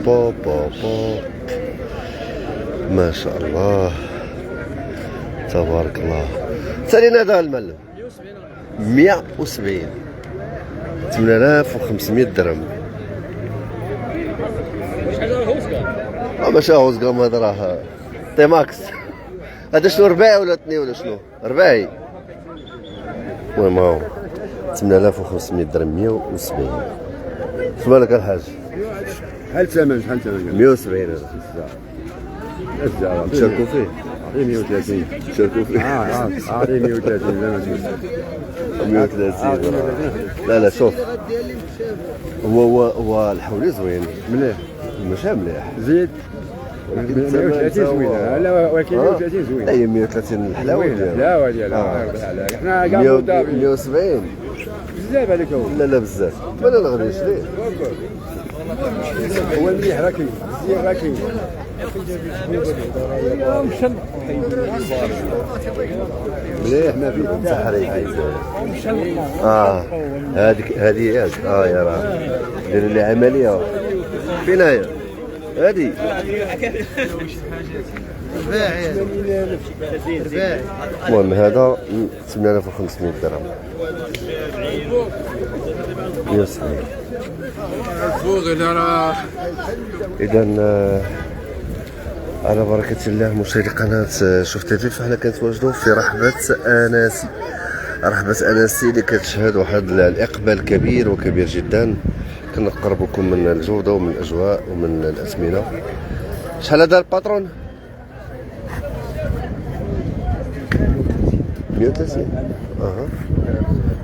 بو بو بو. ما شاء الله تبارك الله. سالينا هذا المعلم 170 8500 درهم. ماشي هوزقام هذا راه تيماكس. هذا شنو رباعي ولا اثنين ولا شنو؟ رباعي. المهم هاو 8500 درهم 170. شنو مالك الحاج؟ شحال الثمن 170 هذا. تشاركوا فيه؟ عطيه 130. تشاركوا فيه؟ عطيه 130 لا ما تمشي 130. لا شوف هو الحولي زوين مليح ماشي مليح زيد 130 زوينه. لا ولكن 130 زوينه. لا هي 130 الحلاوه ديالها. الحلاوه ديالها حنا كاع 170 بزاف عليك هو. لا بزاف. انا غادي نشري. هو مليح راه كاين مزيان راه كاين. مليح ما فيه تحريك. هذه ياك يا راه دير لي عمليه فين هي هذه. المهم هذا 8500 درهم 170. اذا على بركة الله مشاهدي قناة شوف تيفي، فحنا كنتواجدوا في رحبة اناسي. رحبة اناسي اللي كتشهد واحد الاقبال كبير وكبير جدا. كنقربكم من الجودة ومن الاجواء ومن الاثمنة. شحال هذا الباترون؟ 130.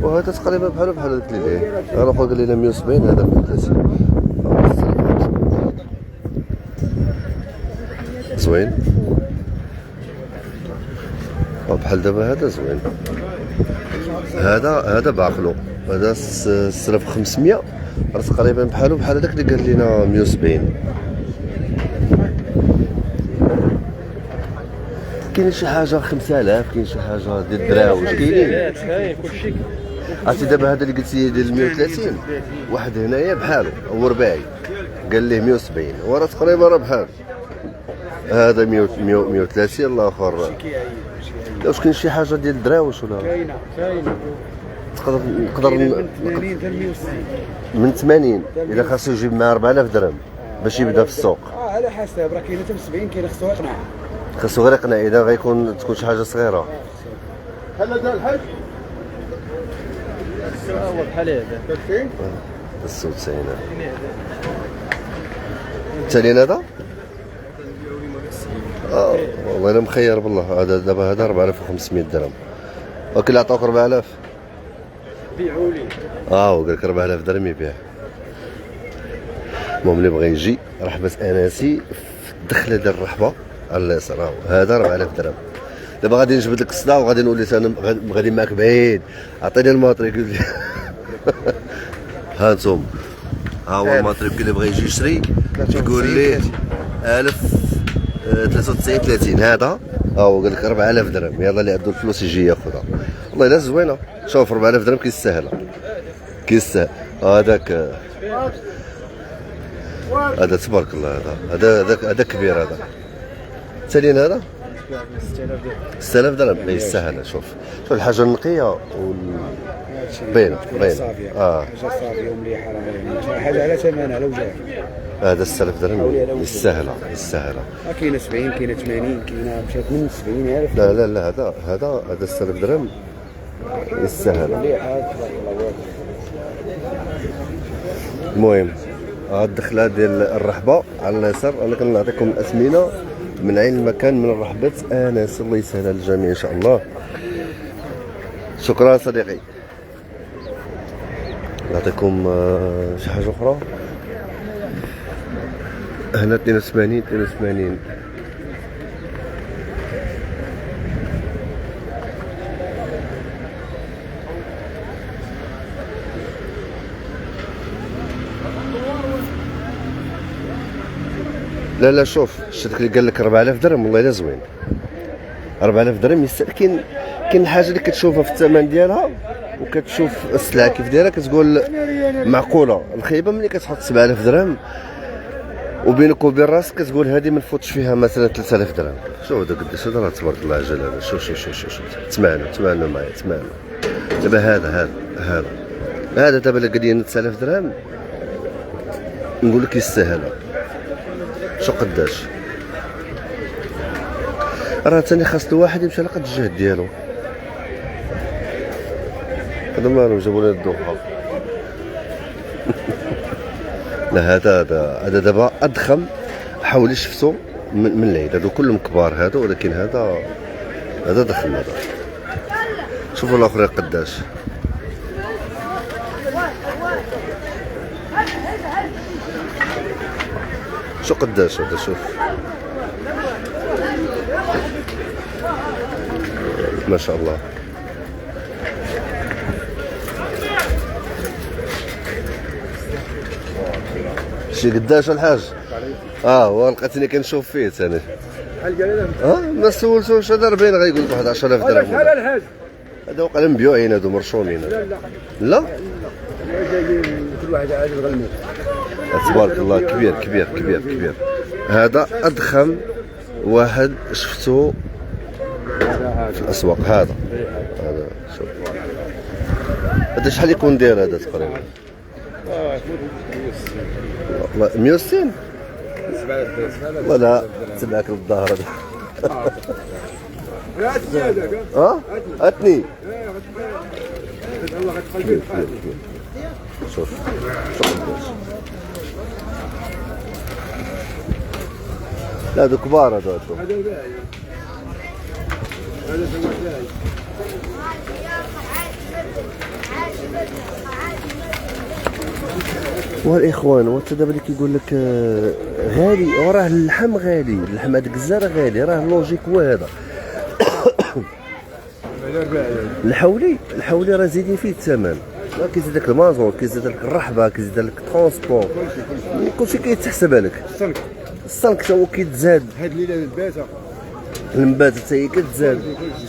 وهذا تقريبا بحال هذاك اللي ليه. انا خويا قال لنا 170 هذا 130. زوين بحال دابا هذا زوين. هذا باقلو هذا 6500 راه تقريبا بحال هذاك اللي قال لنا 170. كاين شي حاجه 5000 كاين شي حاجه ديال الدراوش كاينين كلشي. عرفتي دابا هذا اللي قلتي ديال 130 واحد هنايا بحالو هو رباعي قال ليه 170 وراه تقريبا راه بحال هذا 130 الاخر. واش كاين شي حاجه ديال الدراوش ولا كاينه نقدر من 80 حتى 160. من 80 الا خاصو يجيب معاه 4000 درهم باش يبدا في السوق. على حسب راه كاينه حتى 70 كاينه خصو يقنع. خاصو غير يقنع اذا غيكون تكون شي حاجه صغيره. بحال هذا الحاج هو بحال هذا 96 تالين هذا. والله انا مخير بالله. هذا دابا هذا 4500 درهم ولكن عطاوك 4000 بيعوا لي. هو قال لك 4000 درهم يبيع. المهم اللي بغى يجي رحبة اناسي في الدخله ديال الرحبه على اليسار هذا 4000 درهم. دابا غادي نجبد لك الصداع وغادي نقول لك انا غادي معاك بعيد عطيني الماتريكول ديال ها انتم ها هو الماتريكول اللي بغى يجي يشري يقول لي 1093 30 هذا هو قال لك 4000 درهم. يلا اللي عنده الفلوس يجي ياخذها. والله الا زوينه. شوف 4000 درهم كيستاهل هذاك هذا تبارك الله. هذا كبير. هذا سالين هذا 6000 درهم لا يستاهل. شوف الحاجه النقيه باينه حاجه صافيه ومليحه راه حاجه على ثمنها لو جا. هذا 6000 درهم يستاهل. كاينه 70 كاينه 80 كاينه مشات من 70000. لا هذا 6000 درهم يستاهل. المهم هاد الدخله ديال الرحبه على اليسار. انا كنعطيكم الاثمنه من عين المكان من رحبه انس. الله يسهل على الجميع ان شاء الله. شكرا صديقي. نعطيكم شي حاجه اخرى. هنا 82 لا شوف شفتك اللي قال لك 4000 درهم والله الا زوين. 4000 درهم كاين الحاجه اللي كتشوفها في الثمن ديالها وكتشوف السلعه كيف دايره كتقول معقوله. الخيبه ملي كتحط 7000 درهم وبينك وبين راسك كتقول هذه ما نفوتش فيها مثلا 3000 درهم. شوف هذا قداش هذا، راه تبارك الله عجل هذا. شوف شوف شوف شوف تسمعنا معايا تسمعنا. دابا هذا دابا الا قال لي 3000 درهم نقول لك يستاهل. شو قداش راه ثاني خاص الواحد يمشي على قد الجهد ديالو. هذا مالو جابوا لنا الدوخه. لا هذا دابا اضخم حاولي شفتو من العيد. هادو كلهم كبار هادو، ولكن هذا ضخم. هذا شوفوا الاخرين قداش. شو قداش هذا؟ شوف ما شاء الله. شي قداش الحاج؟ هو لقيتني كنشوف فيه ثاني. ما سولتوش. هذا 40 غيقول لك واحد 10000 درهم. شحال الحاج؟ هذا وقع مبيوعين، هادو مرشومين. لا كل واحد عاد يغلمو. تبارك الله كبير كبير كبير كبير. هذا اضخم واحد شفتو في الاسواق. هذا شوف هذا شحال يكون داير هذا تقريبا؟ 160. والله لا تبعك للظهر هذا. اتني شوف لا هذو كبار هذو. والاخوان وانت دابا اللي كيقول لك غالي، وراه اللحم غالي، اللحم هذاك الزاره غالي، راه اللوجيك هو هذا. الحولي راه زايدين فيه الثمن، كيزيد لك المازون، كيزيد لك الرحبه، كيزيد لك الترونسبور، كلشي كيتحسب لك. السلك حتى هو كيتزاد. هاد الليله البازه المبات حتى هي كتزاد.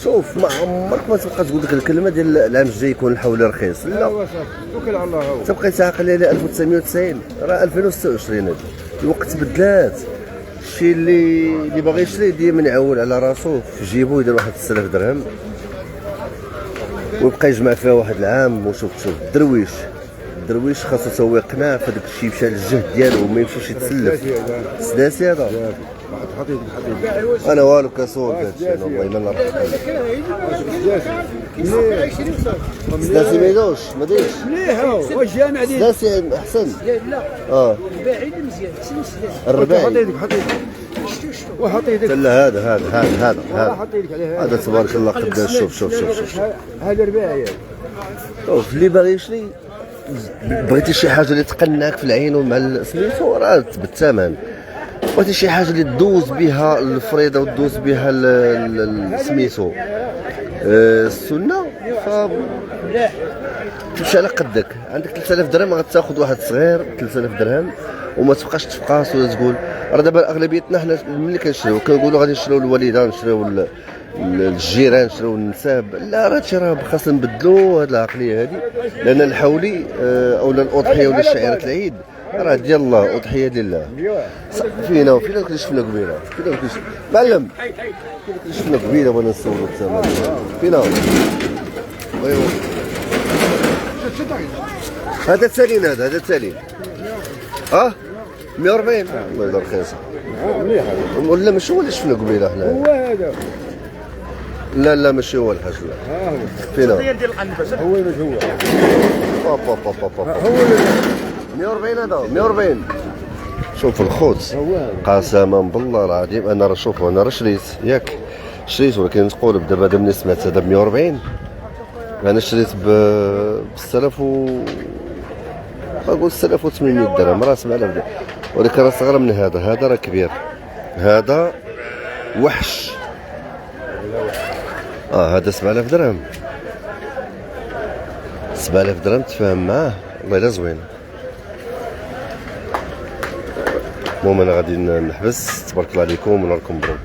شوف ما عمرك ما تبقى تقول ديك الكلمه ديال العام الجاي يكون الحولي رخيص. لا توكل على الله. تبقى تعقل على 1990 راه 2026. هذا الوقت بدلات. الشيء اللي باغي يشري ديما يعول على راسو في جيبو، يدير واحد 6000 درهم ويبقى يجمع فيها واحد العام. وشوف الدرويش خاصو تا هو يقنع في داك الشيء، يمشي على الجهد ديالو وما يمشيش يتسلف. سداسي هذا انا والو كسول هادشي والله الا نرحم. سداسي ما يدوش ما ديرش مليح. واش الجامع ديال سداسي احسن؟ لا الرباعي مزيان. الرباعي وحط يدك. لا هذا تبارك الله قداش. شوف هذا الرباعي. شوف اللي باغي يشري، بغيتي شي حاجه اللي تقنعك في العين ومع سميتو راه بالثمن. بغيتي شي حاجه اللي دوز بها الفريده ودوز بها سميتو السنه، ف تمشي على قدك. عندك 3000 درهم غتاخذ واحد صغير 3000 درهم وما تبقاش تفقاس ولا تقول. راه دابا اغلبيتنا حنا ملي كنشريو كنقولوا غادي نشريو الوالدان، نشريو الجيران، نشريو النساب. لا راه هادشي راه خاصنا نبدلوا هاد العقليه هادي، لان الحولي اولا الاضحيه ولا شعيره العيد راه ديال الله، اضحيه لله. فينا كنا شفنا قبيله، معلم كنا شفنا قبيله وانا نسولو الثمن فينا. ايوا هذا التالين، هذا التالين 140. الله يدار رخيصه. مليح ولا ماشي هو اللي شفنا قبيله حنا. هو هذا. لا ماشي هو الحاج. لا هو فينا هو مش هو. هو 140 هذا 140. شوف الخوت قسما بالله العظيم انا راه شوف انا راه شريت شريت، ولكن تقول دابا ملي سمعت هذا ب 140 انا شريت ب 6000 نقول 6800 درهم، راه 7000 درهم، ولكن راه صغر من هذا راه كبير، هذا وحش. هذا 7000 درهم 7000 درهم تفاهم معاه والله الا زوين. المهم انا غادي نحبس. تبارك الله عليكم ونهاركم مبروك.